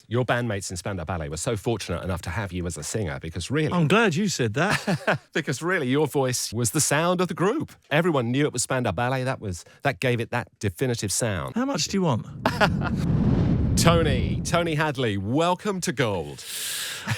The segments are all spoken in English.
your bandmates in Spandau Ballet were so fortunate enough to have you as a singer because really... I'm glad you said that. because really your voice was the sound of the group. Everyone knew it was Spandau Ballet. That gave it that definitive sound. How much do you want? Tony Hadley, welcome to Gold.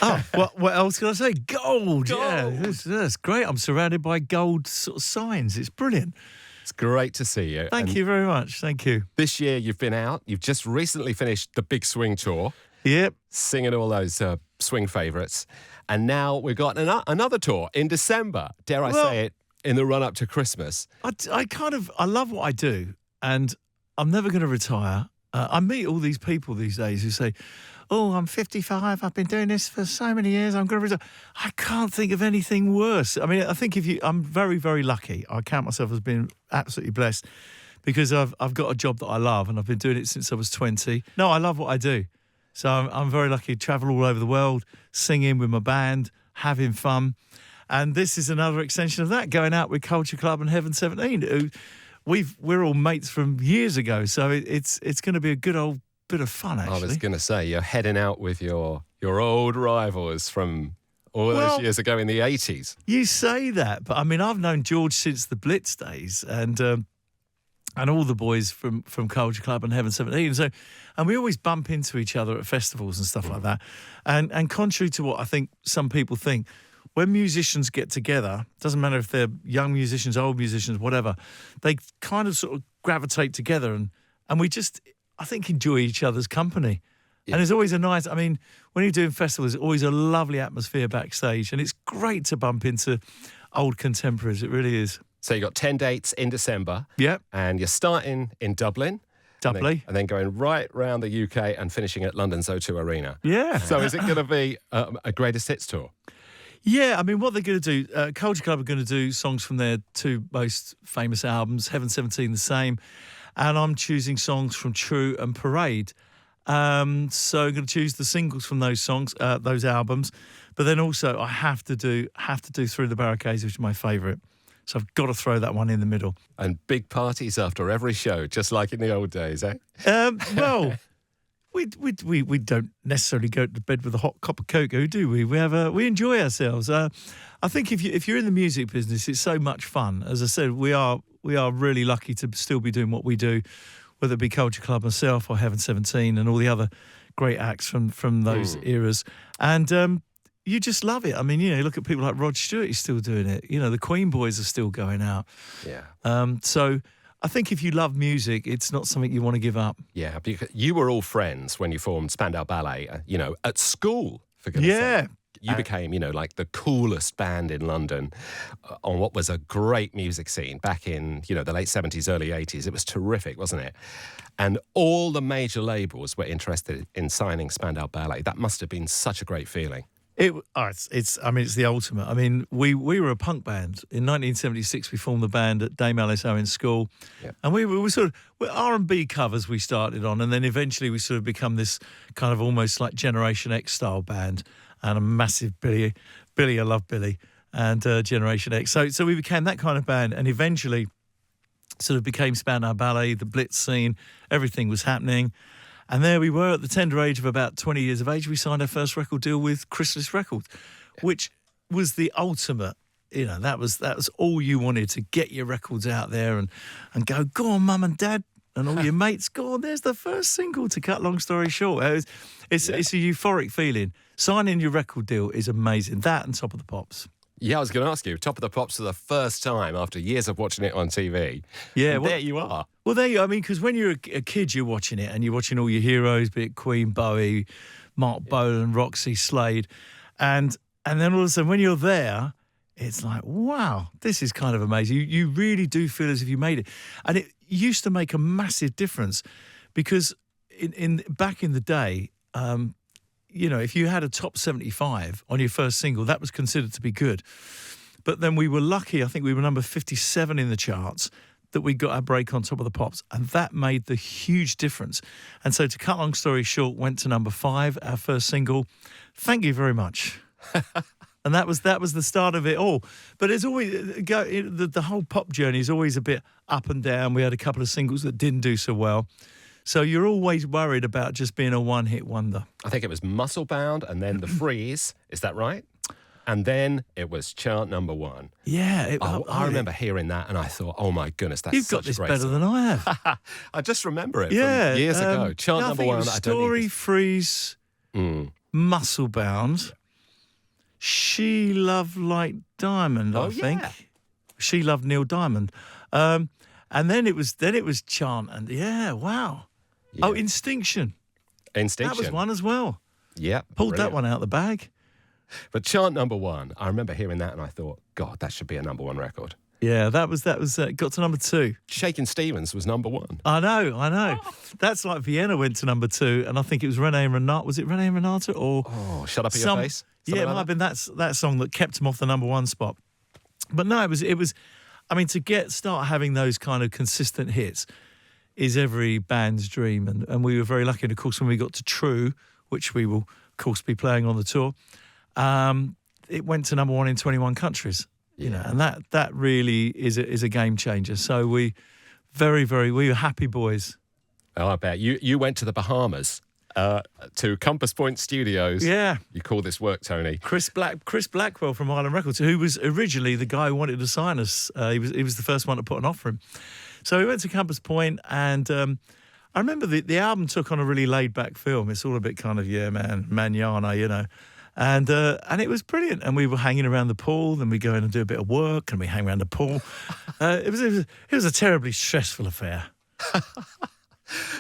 Oh, what else can I say? Gold. Yeah, Gold. that's great. I'm surrounded by gold sort of signs. It's brilliant. It's great to see you. Thank you very much. Thank you. This year you've been out. You've just recently finished the Big Swing Tour. Yep. Singing all those swing favourites. And now we've got another tour in December, dare I say it, in the run-up to Christmas. I love what I do, and I'm never going to retire. I meet all these people these days who say, oh, I'm 55, I've been doing this for so many years, I'm going to retire. I can't think of anything worse. I mean, I think I'm very, very lucky. I count myself as being absolutely blessed because I've got a job that I love and I've been doing it since I was 20. No, I love what I do. So I'm very lucky to travel all over the world, singing with my band, having fun. And this is another extension of that, going out with Culture Club and Heaven 17, who we're all mates from years ago. So it's going to be a good old bit of fun, actually. I was going to say, you're heading out with your old rivals from all those years ago in the 80s. You say that, but I mean, I've known George since the Blitz days and all the boys from Culture Club and Heaven 17. And we always bump into each other at festivals and stuff like that. And contrary to what I think some people think, when musicians get together, doesn't matter if they're young musicians, old musicians, whatever, they kind of sort of gravitate together and we just, I think, enjoy each other's company. Yeah. And there's always when you're doing festivals, there's always a lovely atmosphere backstage and it's great to bump into old contemporaries. It really is. So you got 10 dates in December. Yeah. And you're starting in Dublin. And then going right round the UK and finishing at London's O2 Arena. Yeah. So is it going to be a greatest hits tour? Yeah, I mean, what they're going to do, Culture Club are going to do songs from their two most famous albums, Heaven 17 the same, and I'm choosing songs from True and Parade. So I'm going to choose the singles from those songs, those albums, but then also I have to do Through the Barricades, which is my favourite. So I've got to throw that one in the middle. And big parties after every show, just like in the old days, eh? Well, we don't necessarily go to bed with a hot cup of cocoa, do we? We enjoy ourselves. I think if you're in the music business, it's so much fun. As I said, we are really lucky to still be doing what we do, whether it be Culture Club, myself, or Heaven 17, and all the other great acts from those eras. And you just love it. I mean, you look at people like Rod Stewart, he's still doing it. The Queen boys are still going out. Yeah. So I think if you love music, it's not something you want to give up. Yeah, because you were all friends when you formed Spandau Ballet, at school, for goodness sake. You became, like the coolest band in London on what was a great music scene back in, the late 70s, early 80s. It was terrific, wasn't it? And all the major labels were interested in signing Spandau Ballet. That must have been such a great feeling. It's the ultimate. I mean, we were a punk band. In 1976, we formed the band at Dame Alice Owen's school. Yeah. And we were sort of R&B covers we started on, and then eventually we sort of become this kind of almost like Generation X style band and a massive Billy, I love Billy, and Generation X. So we became that kind of band and eventually sort of became Spandau Ballet, the Blitz scene, everything was happening. And there we were at the tender age of about 20 years of age. We signed our first record deal with Chrysalis Records, which was the ultimate. That was all you wanted, to get your records out there and go on, mum and dad, and all your mates, go on, there's the first single, to cut long story short. It's a euphoric feeling. Signing your record deal is amazing. That and Top of the Pops. Yeah, I was going to ask you, Top of the Pops for the first time after years of watching it on TV. Yeah, there you are. Well, there you are. I mean, because when you're a kid, you're watching it and you're watching all your heroes, be it Queen, Bowie, Mark Bolan, Roxy, Slade. And then all of a sudden, when you're there, it's like, wow, this is kind of amazing. You really do feel as if you made it. And it used to make a massive difference because back in the day, if you had a top 75 on your first single, that was considered to be good. But then we were lucky, I think we were number 57 in the charts, that we got our break on Top of the Pops, and that made the huge difference. And so to cut long story short, went to number 5, our first single. Thank you very much. And that was the start of it all. But it's always, the whole pop journey is always a bit up and down. We had a couple of singles that didn't do so well. So you're always worried about just being a one-hit wonder. I think it was Muscle Bound and then The Freeze. Is that right? And then it was chart number one. Yeah. I remember hearing that and I thought, oh my goodness, that's You've such got this a great better song. than I have. I just remember it from years ago. Chart number one. Story, Freeze, Muscle Bound. She Loved Like Diamond, I think. Yeah. She Loved Neil Diamond. And then it was Chant and wow. Yeah. Oh, Instinction. That was one as well. Yeah. Pulled that one out the bag. But chart number one, I remember hearing that and I thought, God, that should be a number one record. Yeah, that was got to number two. Shakin' Stevens was number one. I know. That's like Vienna went to number two, and I think it was René and Renata. Was it René and Renata or Shut Up in Your Face? Something it might have been that song that kept him off the number one spot. But no, it was. I mean, to start having those kind of consistent hits is every band's dream, and we were very lucky. And of course, when we got to True, which we will of course be playing on the tour, it went to number one in 21 countries. You know, and that really is a game changer. So we were happy boys. Oh, I bet you went to the Bahamas. To Compass Point Studios. Yeah. You call this work, Tony. Chris Blackwell from Island Records, who was originally the guy who wanted to sign us. He was the first one to put an offer in. So we went to Compass Point, and I remember the album took on a really laid-back film. It's all a bit kind of, manana, you know. And it was brilliant. And we were hanging around the pool, then we go in and do a bit of work, and we hang around the pool. It was a terribly stressful affair.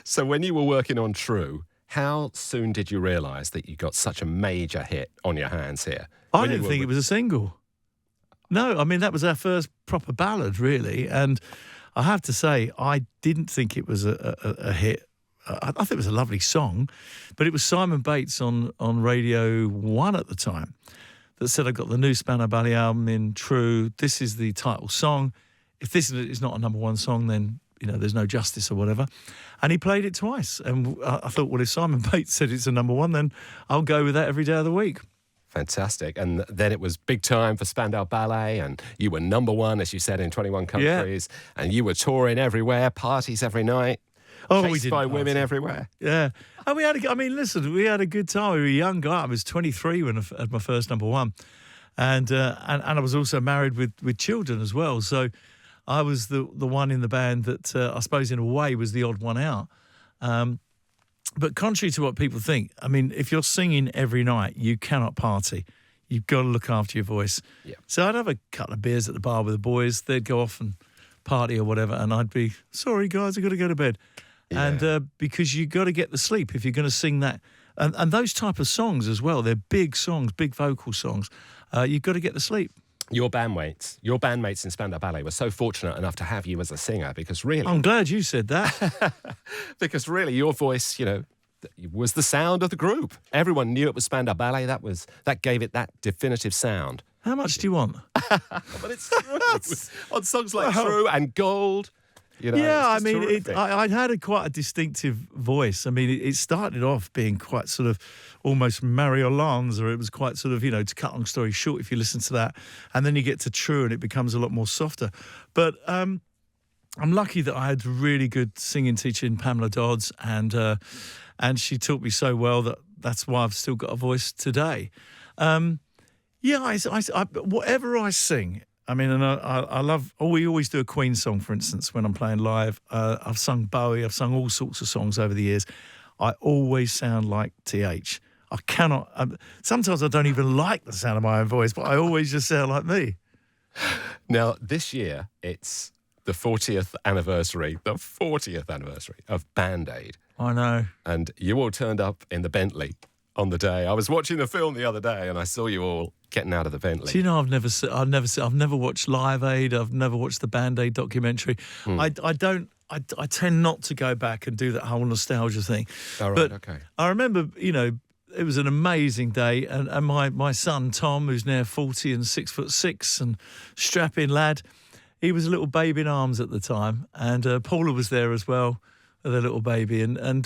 So when you were working on True, how soon did you realise that you got such a major hit on your hands here? I didn't think it was a single. No, I mean, that was our first proper ballad, really. And I have to say, I didn't think it was a hit. I think it was a lovely song, but it was Simon Bates on Radio 1 at the time that said, I got the new Spandau Ballet album in True. This is the title song. If this is not a number one song, then there's no justice or whatever. And he played it twice. And I thought, well, if Simon Bates said it's a number one, then I'll go with that every day of the week. Fantastic. And then it was big time for Spandau Ballet, and you were number one, as you said, in 21 countries. Yeah. And you were touring everywhere, parties every night. Oh, chased by women everywhere. Yeah. And we had a good time. We were a young guy. I was 23 when I had my first number one. And I was also married with children as well. So I was the one in the band that I suppose in a way was the odd one out. But contrary to what people think, I mean, if you're singing every night, you cannot party. You've got to look after your voice. Yeah. So I'd have a couple of beers at the bar with the boys. They'd go off and party or whatever, and I'd be, sorry, guys, I've got to go to bed. Yeah. And because you've got to get the sleep if you're going to sing that. And those type of songs as well, they're big songs, big vocal songs. You've got to get the sleep. Your bandmates in Spandau Ballet were so fortunate enough to have you as a singer because really... I'm glad you said that. Because really your voice, was the sound of the group. Everyone knew it was Spandau Ballet. That gave it that definitive sound. How much do you want? But it's true. On songs like True and Gold... I mean, I'd had quite a distinctive voice. I mean, it started off being quite sort of almost Mario Lanza. It was quite sort of, to cut long story short, if you listen to that. And then you get to True and it becomes a lot more softer. But I'm lucky that I had really good singing teacher in Pamela Dodds, and she taught me so well that's why I've still got a voice today. Whatever I sing... I mean, and I love... we always do a Queen song, for instance, when I'm playing live. I've sung Bowie. I've sung all sorts of songs over the years. I always sound like TH. I cannot... sometimes I don't even like the sound of my own voice, but I always just sound like me. Now, this year, it's the 40th anniversary of Band-Aid. I know. And you all turned up in the Bentley on the day. I was watching the film the other day, and I saw you all getting out of the Bentley. Do you know I've never watched Live Aid. I've never watched the Band-Aid documentary. I tend not to go back and do that whole nostalgia thing. All right, okay. I remember, it was an amazing day, and my son Tom, who's now 40 and 6'6" and strapping lad, he was a little baby in arms at the time, and Paula was there as well, with a little baby, and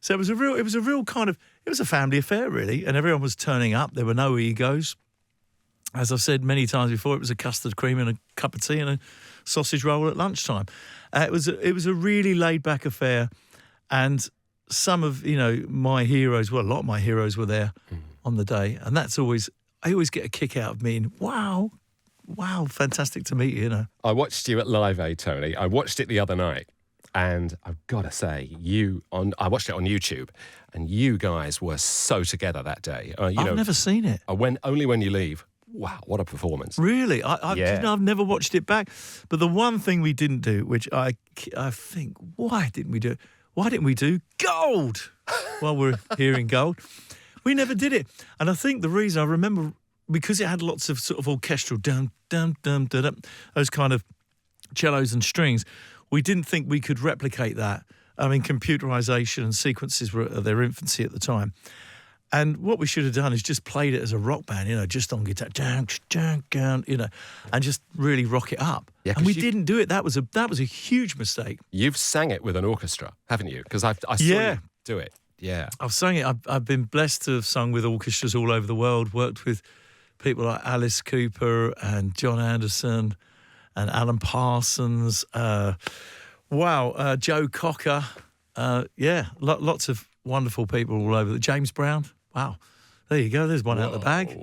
so it was a real kind of, it was a family affair really, and everyone was turning up. There were no egos. As I've said many times before, it was a custard cream and a cup of tea and a sausage roll at lunchtime. It was a really laid back affair, And some of, my heroes, well, a lot of my heroes were there on the day. And I always get a kick out of meaning, wow, fantastic to meet you, I watched you at Live Aid, Tony. I watched it the other night. And I've got to say, I watched it on YouTube, and you guys were so together that day. I've never seen it. Only When You Leave. Wow, what a perforance. Really? I've never watched it back. But the one thing we didn't do, which I think, why didn't we do it? Why didn't we do Gold while we're hearing Gold? We never did it. And I think the reason I remember, because it had lots of sort of orchestral, dum, dum, dum, dum, dum, those kind of cellos and strings, we didn't think we could replicate that. I mean, computerization and sequences were at their infancy at the time. And what we should have done is just played it as a rock band, just on guitar, and just really rock it up. Yeah, and we didn't do it. That was a huge mistake. You've sang it with an orchestra, haven't you? Because I saw you do it. Yeah, I've sung it. I've been blessed to have sung with orchestras all over the world. Worked with people like Alice Cooper and John Anderson and Alan Parsons. Joe Cocker. Lots of wonderful people all over. James Brown. Wow, there you go. There's one out of the bag.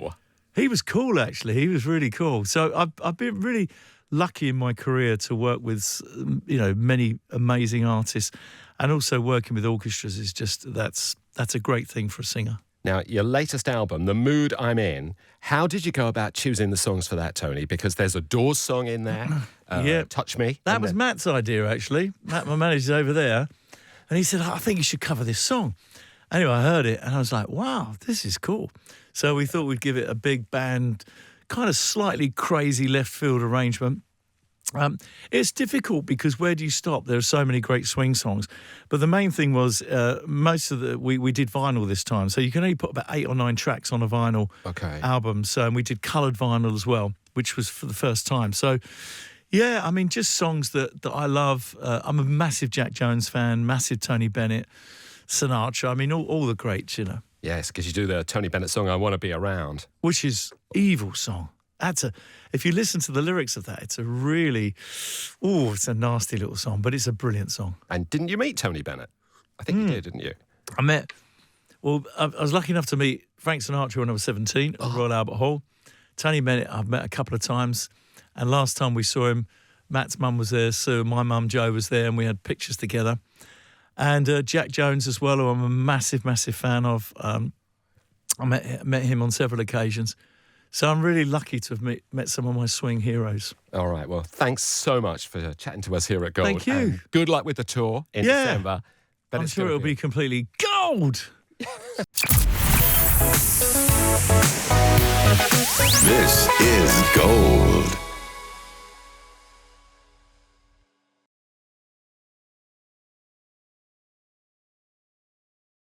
He was cool, actually. He was really cool. So I've been really lucky in my career to work with, many amazing artists, and also working with orchestras is just that's a great thing for a singer. Now, your latest album, The Mood I'm In, how did you go about choosing the songs for that, Tony? Because there's a Doors song in there, Touch Me. That was Matt's idea, actually. Matt, my manager's over there, and he said, I think you should cover this song. Anyway, I heard it, and I was like, wow, this is cool. So we thought we'd give it a big band, kind of slightly crazy left field arrangement. It's difficult because where do you stop? There are so many great swing songs. But the main thing was most of we did vinyl this time. So you can only put about 8 or 9 tracks on a vinyl album. So, and we did coloured vinyl as well, which was for the first time. So, yeah, I mean, just songs that I love. I'm a massive Jack Jones fan, massive Tony Bennett, Sinatra. I mean, all the greats, Yes, because you do the Tony Bennett song, I Want to Be Around. Which is evil song. If you listen to the lyrics of that, it's a really, it's a nasty little song, but it's a brilliant song. And didn't you meet Tony Bennett? I think you did, didn't you? I was lucky enough to meet Frank Sinatra when I was 17 at Royal Albert Hall. Tony Bennett I've met a couple of times, and last time we saw him, Matt's mum was there, Sue, my mum Jo was there, and we had pictures together. And Jack Jones as well, who I'm a massive, massive fan of. I met him on several occasions. So I'm really lucky to have met some of my swing heroes. All right. Well, thanks so much for chatting to us here at Gold. Thank you. And good luck with the tour in December. I'm sure it'll be completely gold. This is Gold.